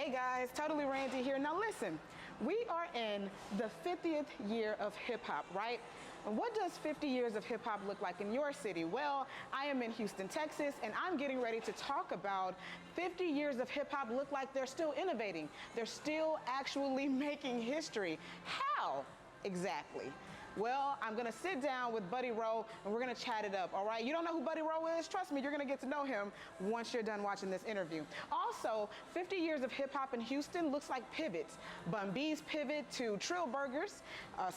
Hey guys, Totally Randy here. Now listen, we are in the 50th year of hip hop, right? And what does 50 years of hip hop look like in your city? Well, I am in Houston, Texas, and I'm getting ready to talk about 50 years of hip hop look like they're still innovating. They're still actually making history. How exactly? Well, I'm gonna sit down with Buddie Roe and we're gonna chat it up, all right? You don't know who Buddie Roe is? Trust me, you're gonna get to know him once you're done watching this interview. Also, 50 years of hip hop in Houston looks like pivots. Bun B's pivot to Trill Burgers,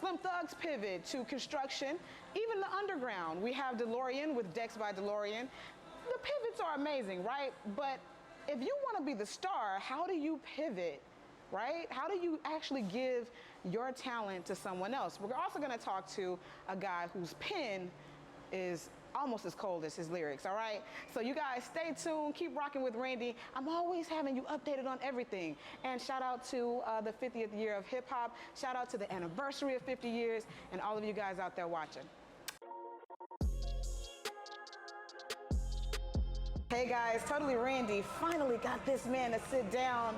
Slim Thug's pivot to construction, even the underground. We have DeLorean with Dex by DeLorean. The pivots are amazing, right? But if you wanna be the star, how do you pivot? Right? How do you actually give your talent to someone else? We're also going to talk to a guy whose pen is almost as cold as his lyrics, all right? So you guys stay tuned, keep rocking with Randy. I'm always having you updated on everything. And shout out to the 50th year of hip hop. Shout out to the anniversary of 50 years and all of you guys out there watching. Hey guys, Totally Randy finally got this man to sit down.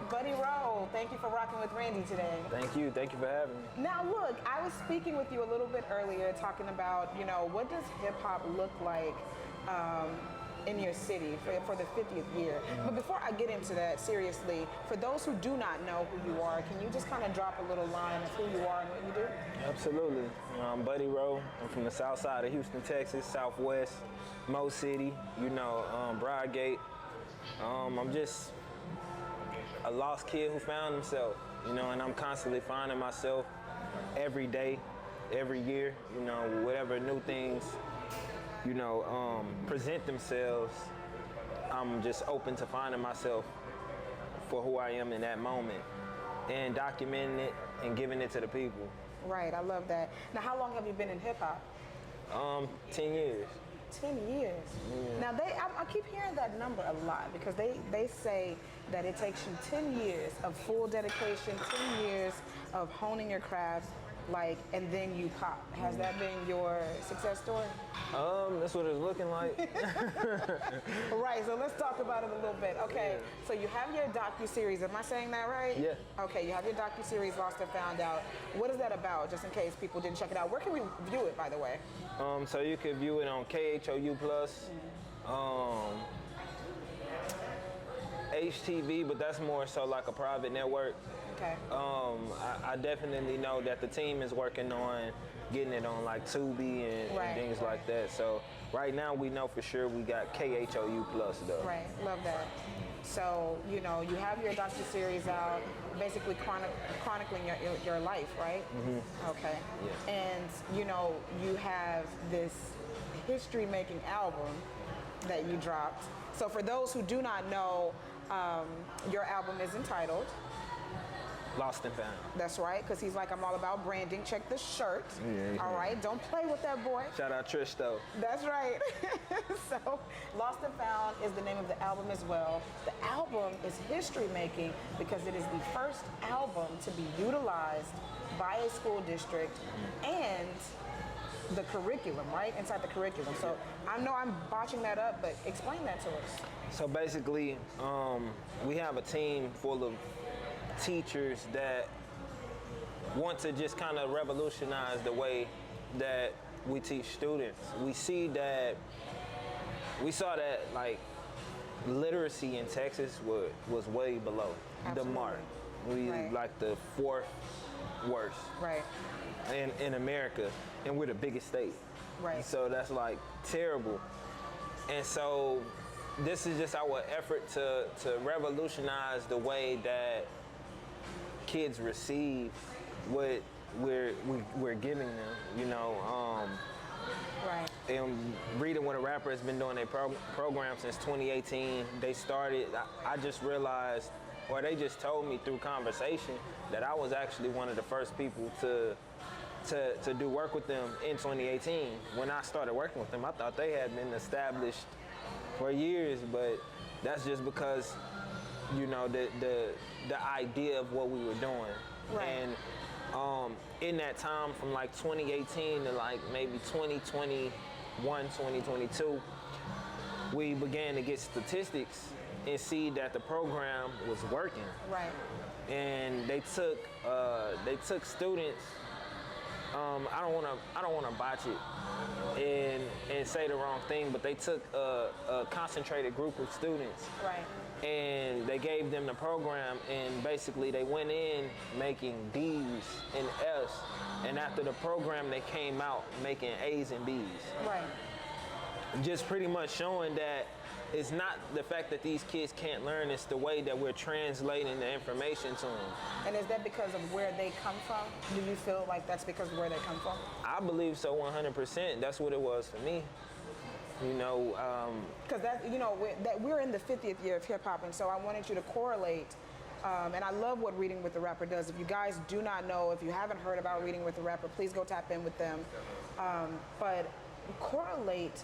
Buddie Roe, thank you for rocking with Randy today. Thank you for having me. Now look, I was speaking with you a little bit earlier talking about, what does hip hop look like in your city for the 50th year? But before I get into that, seriously, for those who do not know who you are, can you just kind of drop a little line of who you are and what you do? Absolutely. I'm Buddie Roe. I'm from the south side of Houston, Texas, Southwest, Mo City, Broadgate. I'm just a lost kid who found himself, and I'm constantly finding myself every day, every year, whatever new things, present themselves. I'm just open to finding myself for who I am in that moment and documenting it and giving it to the people. Right, I love that. Now, how long have you been in hip hop? 10 years. 10 years. Yeah. Now I keep hearing that number a lot because they say that it takes you 10 years of full dedication, 10 years of honing your craft, and then you pop. Has that been your success story? That's what it's looking like. Right, so let's talk about it a little bit. Okay, yeah. So you have your docu-series, am I saying that right? Yeah. Okay, you have your docu-series, Lost and Found Out. What is that about, just in case people didn't check it out? Where can we view it, by the way? So you can view it on KHOU Plus, HTV, but that's more so like a private network. Okay. I definitely know that the team is working on getting it on like Tubi and things like that. So right now we know for sure we got KHOU Plus though. Right, love that. So, you have your docu-series out, basically chronicling your life, right? Mm-hmm. Okay. Yeah. And, you have this history-making album that you dropped. So for those who do not know, your album is entitled Lost and Found. That's right, because he's like, I'm all about branding. Check the shirt. Yeah. All right, don't play with that boy. Shout out Trish though. That's right. So, Lost and Found is the name of the album as well. The album is history making because it is the first album to be utilized by a school district and the curriculum, right? Inside the curriculum. So I know I'm botching that up, but explain that to us. So basically, we have a team full of teachers that want to just kind of revolutionize the way that we teach students. We saw that like literacy in Texas was way below the mark. We like the 4th worst in America, and we're the biggest state. Right. So that's like terrible. And so this is just our effort to revolutionize the way that kids receive what we're giving them, And Reading with a Rapper has been doing their program since 2018. They started, I just realized, or they just told me through conversation, that I was actually one of the first people to do work with them in 2018. When I started working with them, I thought they had been established for years, but that's just because the idea of what we were doing. And in that time from like 2018 to like maybe 2021, 2022, we began to get statistics and see that the program was working. Right. And they took students. I don't wanna botch it and say the wrong thing, but they took a concentrated group of students. Right. And they gave them the program, and basically they went in making D's and F's, and after the program they came out making A's and B's. Right. Just pretty much showing that it's not the fact that these kids can't learn, it's the way that we're translating the information to them. And is that because of where they come from? Do you feel like that's because of where they come from? I believe so 100%. That's what it was for me. You know, because we're in the 50th year of hip hop, and so I wanted you to correlate. And I love what Reading with the Rapper does. If you guys do not know, if you haven't heard about Reading with the Rapper, please go tap in with them. But correlate,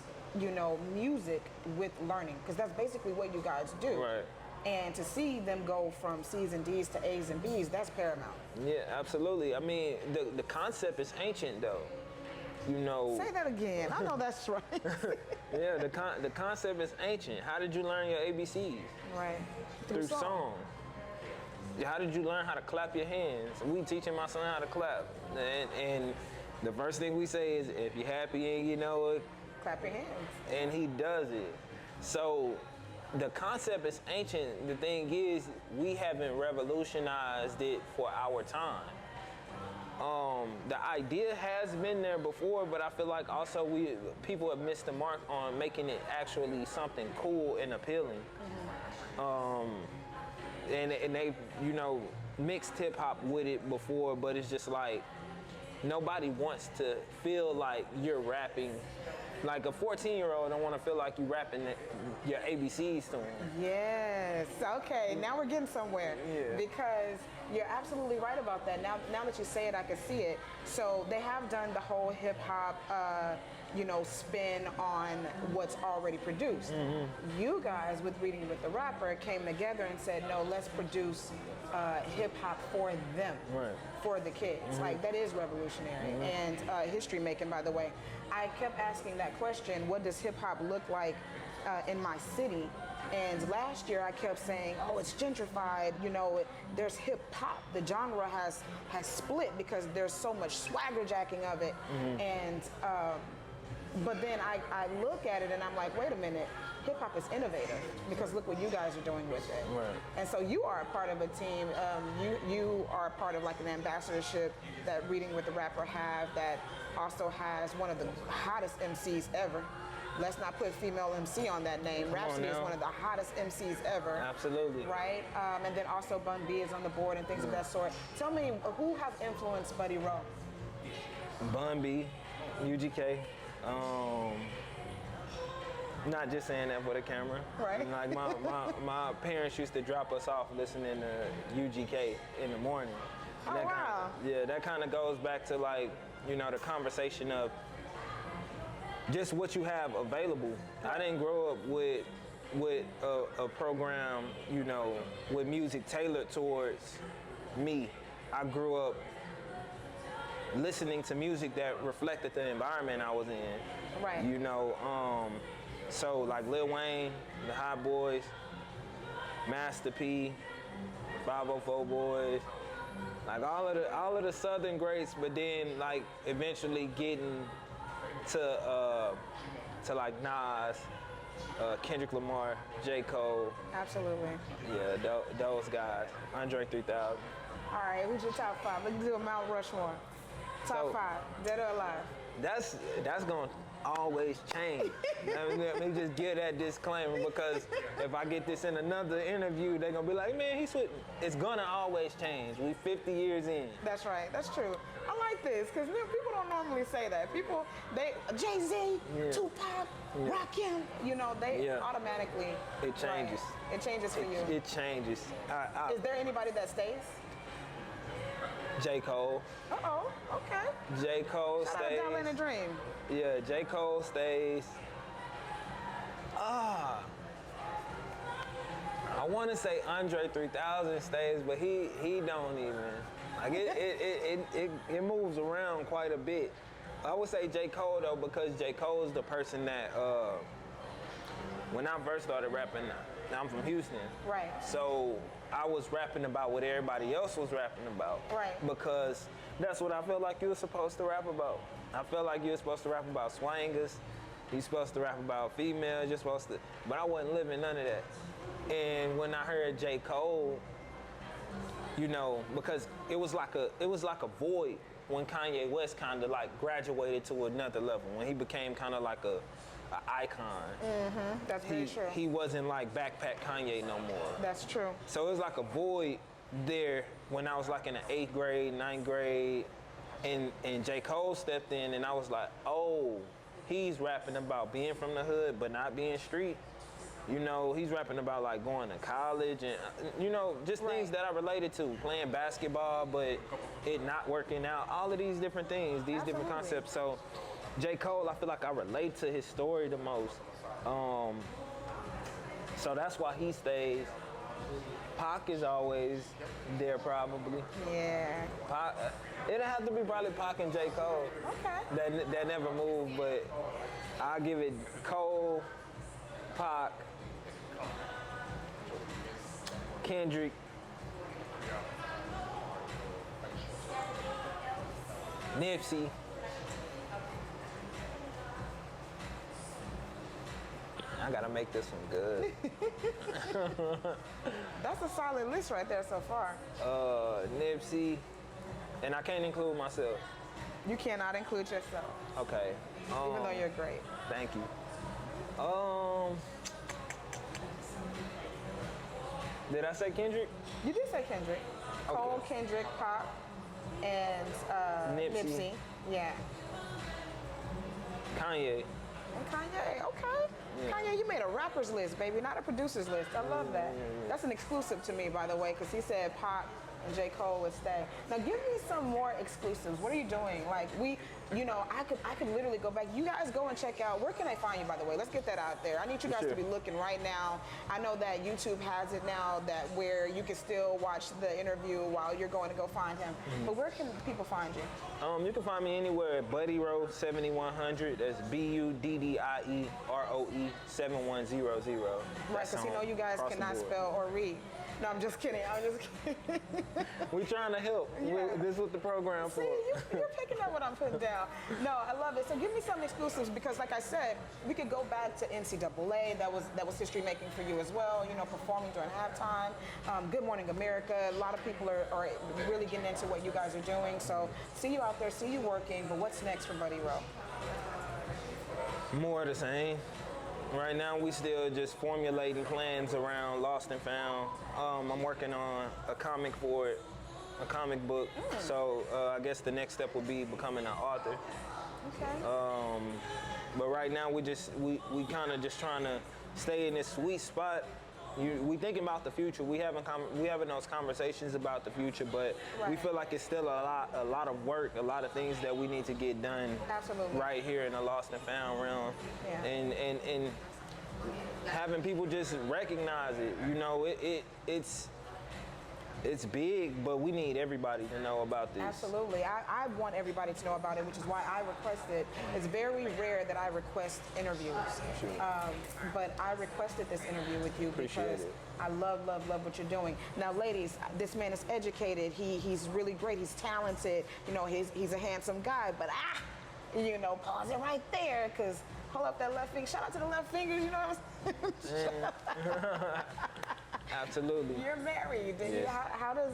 music with learning, because that's basically what you guys do. Right. And to see them go from C's and D's to A's and B's, that's paramount. Yeah, absolutely. I mean, the concept is ancient, though. Say that again. I know that's right. Yeah, the concept is ancient. How did you learn your ABCs? Right. Through song. How did you learn how to clap your hands? We teaching my son how to clap. And the first thing we say is, if you're happy and you know it, clap your hands. And he does it. So the concept is ancient. The thing is, we haven't revolutionized it for our time. The idea has been there before, but I feel like also people have missed the mark on making it actually something cool and appealing. And they, mixed hip hop with it before, but it's just like nobody wants to feel like you're rapping. Like a 14-year-old don't want to feel like you rapping your ABCs to them. Yes. Okay. Now we're getting somewhere. Yeah. Because you're absolutely right about that. Now that you say it, I can see it. So they have done the whole hip hop, spin on what's already produced. Mm-hmm. You guys, with Reading with the Rapper, came together and said, no, let's produce hip hop for them, right, for the kids. Mm-hmm. Like, that is revolutionary. Mm-hmm. And history making, by the way. I kept asking that question, what does hip hop look like in my city? And last year I kept saying, oh, it's gentrified, there's hip hop. The genre has split because there's so much swagger jacking of it. Mm-hmm. And but then I look at it and I'm like, wait a minute, hip hop is innovative, because look what you guys are doing with it. Right. And so you are a part of a team. You are a part of like an ambassadorship that Reading with the Rapper have, that also has one of the hottest MCs ever. Let's not put female MC on that name. Rhapsody is one of the hottest MCs ever. Absolutely. Right? And then also Bun B is on the board and things of that sort. Tell me, who have influenced Buddie Roe? Bun B, UGK. Not just saying that for the camera. Right. Like my parents used to drop us off listening to UGK in the morning. Oh, wow. That kind of goes back to like, the conversation of just what you have available. I didn't grow up with a program, with music tailored towards me. I grew up listening to music that reflected the environment I was in. Right. So like Lil Wayne, the Hot Boys, Master P, 504 Boys, like all of the Southern greats, but then like eventually getting to like Nas, Kendrick Lamar, J. Cole. Absolutely. Yeah, those guys. Andre 3000. All right, who's your top five? Let's do a Mount Rushmore. Top five, dead or alive? That's gonna always change. Let me just give that disclaimer, because if I get this in another interview, they're gonna be like, man, he's switching. It's gonna always change. We 50 years in. That's right. That's true. I like this, because people don't normally say that. Jay-Z, Tupac, Rakim, they automatically. It changes. Right. It changes for you. It changes. Is there anybody that stays? J. Cole. Uh-oh, okay. J. Cole Shout stays. out Darlene and Dream. Yeah, J. Cole stays. I want to say Andre 3000 stays, but he don't even. Like it moves around quite a bit. I would say J. Cole though, because J. Cole is the person that when I first started rapping, I'm from Houston. Right. So I was rapping about what everybody else was rapping about. Right. Because that's what I felt like you were supposed to rap about. I felt like you were supposed to rap about swangers. You're supposed to rap about females. You're supposed to, but I wasn't living none of that. And when I heard J. Cole, you know, because it was like a void when Kanye West kind of like graduated to another level, when he became kind of like a icon. That's very true. He wasn't like backpack Kanye no more. That's true. So it was like a void there when I was like in the 8th grade, 9th grade, and J. Cole stepped in, and I was like, oh, he's rapping about being from the hood but not being street. You know, he's rapping about like going to college and, you know, just things that I related to, playing basketball but it not working out, all of these different things, these different concepts. So J. Cole, I feel like I relate to his story the most. So that's why he stays. Pac is always there probably. Yeah. Pac, it'll have to be probably Pac and J. Cole. Okay. That never moved, but I'll give it Cole, Pac, Kendrick, Nipsey. I gotta make this one good. That's a solid list right there so far. Nipsey, and I can't include myself. You cannot include yourself, Okay. even though you're great. Thank you. Did I say Kendrick? You did say Kendrick. Cole, Kendrick, Pac, and Nipsey. Yeah. Kanye. And Kanye, okay. Yeah. Kanye, you made a rapper's list, baby, not a producer's list. I love that. That's an exclusive to me, by the way, because he said Pac and J. Cole would stay. Now, give me some more exclusives. What are you doing? Like, I could literally go back. You guys go and check out. Where can I find you, by the way? Let's get that out there. I need you guys to be looking right now. I know that YouTube has it now that where you can still watch the interview while you're going to go find him. But where can people find you? You can find me anywhere at Buddie Roe 7100. That's BUDDIEROE 7100. Right, because you guys cannot spell or read. No, I'm just kidding. We're trying to help. Yeah. This is what the program for. See, you're picking up what I'm putting down. No, I love it. So give me some exclusives because, like I said, we could go back to NCAA. That was history making for you as well. Performing during halftime. Good Morning America. A lot of people are really getting into what you guys are doing. So see you out there, see you working. But what's next for Buddie Roe? More of the same. Right now, we still just formulating plans around Lost and Found. I'm working on a comic for it, a comic book. So I guess the next step would be becoming an author. Okay. But right now, we kind of just trying to stay in this sweet spot. We thinking about the future. We having those conversations about the future, but we feel like it's still a lot of work, a lot of things that we need to get done. Absolutely. Right here in the Lost and Found realm. Yeah. And having people just recognize it. It's big, but we need everybody to know about this. Absolutely. I want everybody to know about it, which is why I requested. It's very rare that I request interviews. But I requested this interview with you because I love what you're doing. Now, ladies, this man is educated. He's really great. He's talented. He's a handsome guy. But pause it right there because hold up that left finger. Shout out to the left fingers. You know what I'm saying? Absolutely. You're married. Yes. How does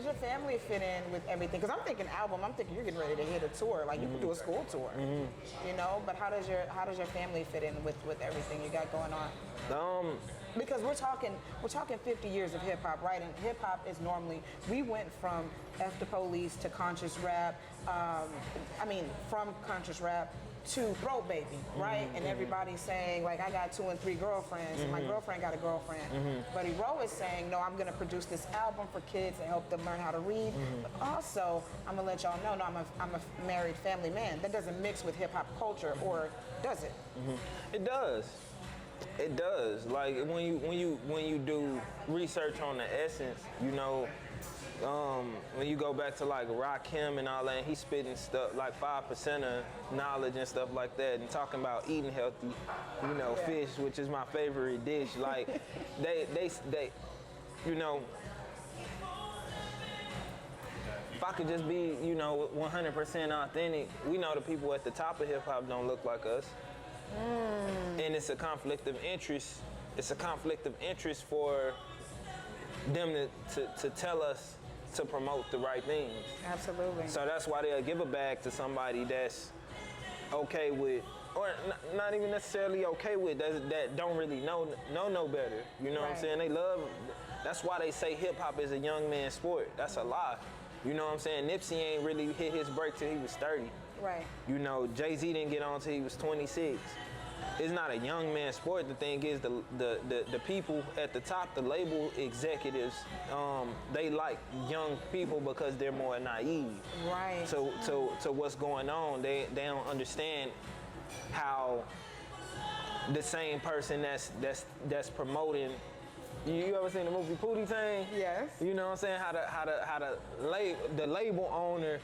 your family fit in with everything? Because I'm thinking album. I'm thinking you're getting ready to hit a tour. Like you could do a school tour. But how does your family fit in with everything you got going on? Because we're talking 50 years of hip hop, right? And hip hop is normally we went from F the Police to conscious rap. From conscious rap to Throw Baby, right? And everybody's saying, like, I got 2 and 3 girlfriends, and my girlfriend got a girlfriend. Buddie Roe is saying, no, I'm gonna produce this album for kids and help them learn how to read. But also, I'm gonna let y'all know, no, I'm a married family man. That doesn't mix with hip hop culture, or does it? It does. It does. Like when you do research on the essence, when you go back to like Rakim and all that, and he's spitting stuff like 5% of knowledge and stuff like that, and talking about eating healthy, you know, fish, which is my favorite dish. Like they, you know, if I could just be, you know, 100% authentic, we know the people at the top of hip hop don't look like us, and it's a conflict of interest. It's a conflict of interest for them to tell us to promote the right things. Absolutely. So that's why they'll give a bag to somebody that's okay with, or not even necessarily okay with, that don't really know better. You know what I'm saying? They love, that's why they say hip hop is a young man's sport. That's a lie. You know what I'm saying? Nipsey ain't really hit his break till he was 30. Right. You know, Jay-Z didn't get on till he was 26. It's not a young man's sport. The thing is, the people at the top, the label executives, they like young people because they're more naive. Right. So what's going on? They don't understand how the same person that's promoting. You ever seen the movie Pootie Tang? Yes. You know what I'm saying? How the label owner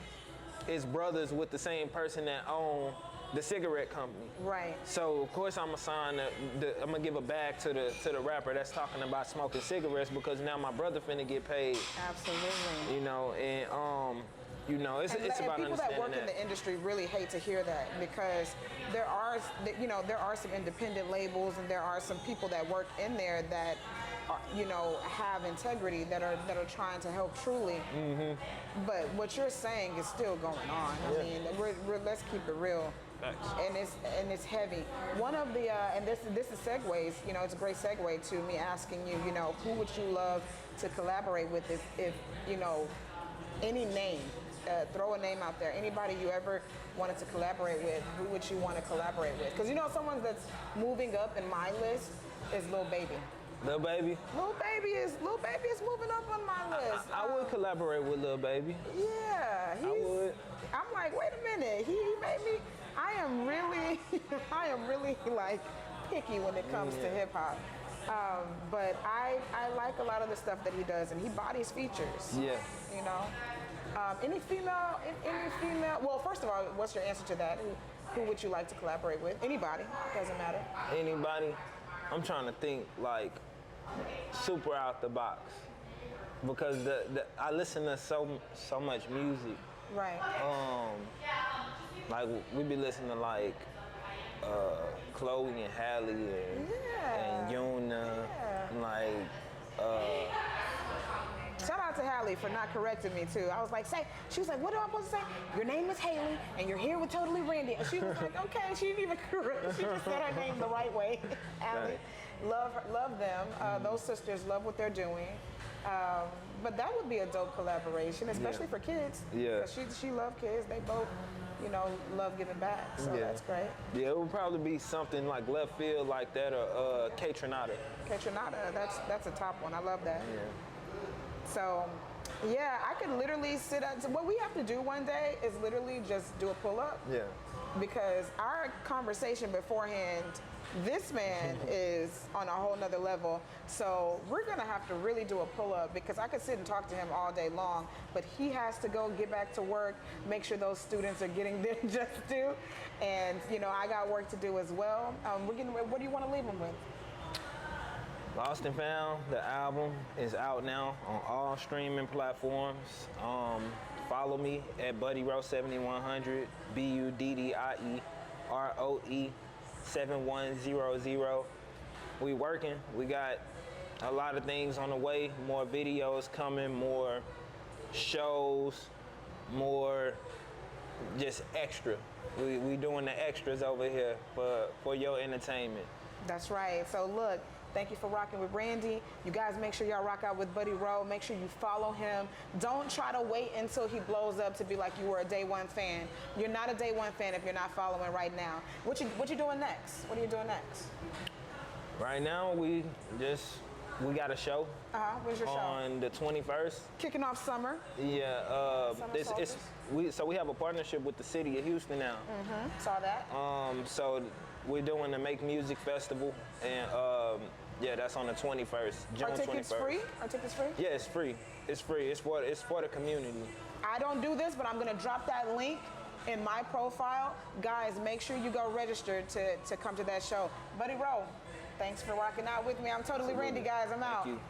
is brothers with the same person that own the cigarette company. Right. So of course I'm gonna give a bag to the rapper that's talking about smoking cigarettes, because now my brother finna get paid. Absolutely. You know, and you know, it's about people that understanding work in the industry really hate to hear that, because there are some independent labels, and there are some people that work in there that have integrity, that are trying to help truly. Mm-hmm. But what you're saying is still going on. I mean, let's keep it real. And it's heavy. One of the and this is segues. You know, it's a great segue to me asking you. You know, who would you love to collaborate with if you know, any name? Throw a name out there. Anybody you ever wanted to collaborate with, who would you want to collaborate with? Because you know, someone that's moving up in my list is Lil Baby. Lil Baby? Lil Baby is moving up on my list. I would collaborate with Lil Baby. Yeah, I would. I'm like, wait a minute, he made me. I am really like picky when it comes to hip hop. But I like a lot of the stuff that he does, and he bodies features. Yeah. You know, any female. Well, first of all, what's your answer to that? Who would you like to collaborate with? Anybody, doesn't matter. Anybody. I'm trying to think like super out the box, because I listen to so much music. Right. Like we be listening to like Chloe and Halle and Yuna, and like shout out to Halle for not correcting me too. I was like, she was like, what am I supposed to say? Your name is Haley and you're here with Totally Randy. And she was like, okay, she didn't even correct. She just said her name the right way. Halle, love them. Those sisters love what they're doing. But that would be a dope collaboration, especially for kids. Yeah. She loves kids. They both, love giving back. So that's great. Yeah, it would probably be something like left field like that, or K-Tronada. K-Tronada, that's a top one. I love that. Yeah. So, yeah, I could literally sit up. What we have to do one day is literally just do a pull-up. Yeah. Because our conversation beforehand, this man is on a whole nother level. So we're gonna have to really do a pull-up, because I could sit and talk to him all day long, but he has to go get back to work, make sure those students are getting their just due. And, I got work to do as well. What do you want to leave him with? Lost and Found, the album, is out now on all streaming platforms. Follow me at Buddie Roe 7100, BUDDIE ROE 7100. We working. We got a lot of things on the way. More videos coming, more shows, more just extra. We doing the extras over here for your entertainment. That's right. So look, thank you for rocking with Randy. You guys make sure y'all rock out with Buddie Roe. Make sure you follow him. Don't try to wait until he blows up to be like you were a day one fan. You're not a day one fan if you're not following right now. What you doing next? What are you doing next? Right now, we got a show. When's your show? On the 21st. Kicking off summer. Yeah. So we have a partnership with the city of Houston now. Saw that. So we're doing the Make Music Festival, and Yeah, that's on the 21st, June Are 21st. tickets free? Are tickets free? Yeah, it's free. It's free. It's for the community. I don't do this, but I'm gonna drop that link in my profile. Guys, make sure you go register to come to that show. Buddie Roe, thanks for rocking out with me. I'm totally Randy, guys. I'm out. Thank you.